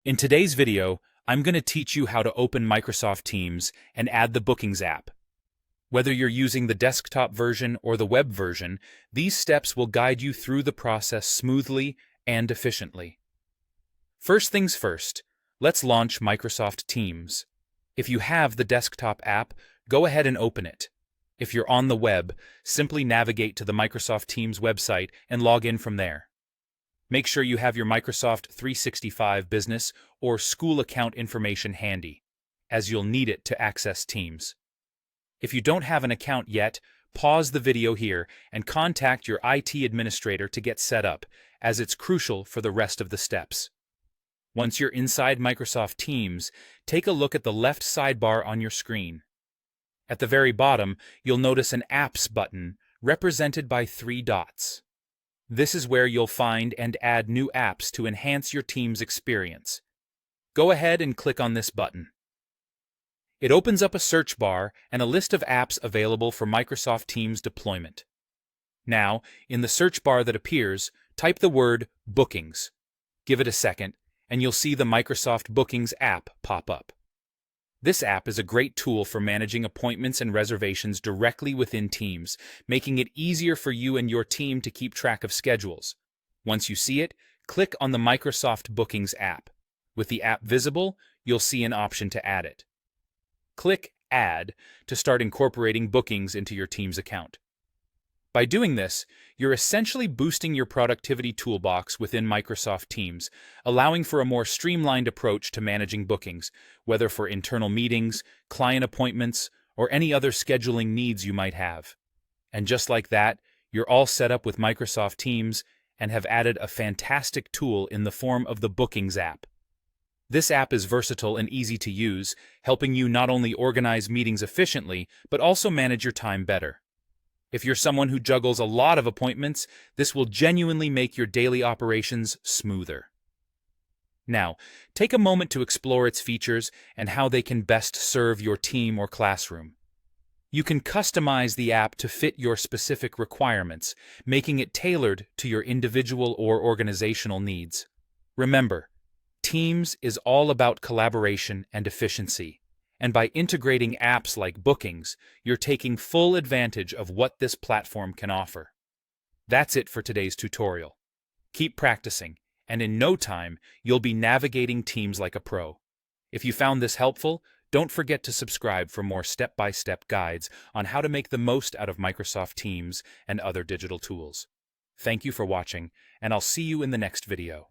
In today's video, I'm going to teach you how to open Microsoft Teams and add the Bookings app. Whether you're using the desktop version or the web version, these steps will guide you through the process smoothly and efficiently. First things first, let's launch Microsoft Teams. If you have the desktop app, go ahead and open it. If you're on the web, simply navigate to the Microsoft Teams website and log in from there. Make sure you have your Microsoft 365 Business or School account information handy, as you'll need it to access Teams. If you don't have an account yet, pause the video here and contact your IT administrator to get set up, as it's crucial for the rest of the steps. Once you're inside Microsoft Teams, take a look at the left sidebar on your screen. At the very bottom, you'll notice an Apps button represented by 3 dots. This is where you'll find and add new apps to enhance your team's experience. Go ahead and click on this button. It opens up a search bar and a list of apps available for Microsoft Teams deployment. Now, in the search bar that appears, type the word Bookings. Give it a second, and you'll see the Microsoft Bookings app pop up. This app is a great tool for managing appointments and reservations directly within Teams, making it easier for you and your team to keep track of schedules. Once you see it, click on the Microsoft Bookings app. With the app visible, you'll see an option to add it. Click Add to start incorporating bookings into your Teams account. By doing this, you're essentially boosting your productivity toolbox within Microsoft Teams, allowing for a more streamlined approach to managing bookings, whether for internal meetings, client appointments, or any other scheduling needs you might have. And just like that, you're all set up with Microsoft Teams and have added a fantastic tool in the form of the Bookings app. This app is versatile and easy to use, helping you not only organize meetings efficiently, but also manage your time better. If you're someone who juggles a lot of appointments, this will genuinely make your daily operations smoother. Now, take a moment to explore its features and how they can best serve your team or classroom. You can customize the app to fit your specific requirements, making it tailored to your individual or organizational needs. Remember, Teams is all about collaboration and efficiency. And by integrating apps like Bookings, you're taking full advantage of what this platform can offer. That's it for today's tutorial. Keep practicing, and in no time, you'll be navigating Teams like a pro. If you found this helpful, don't forget to subscribe for more step-by-step guides on how to make the most out of Microsoft Teams and other digital tools. Thank you for watching, and I'll see you in the next video.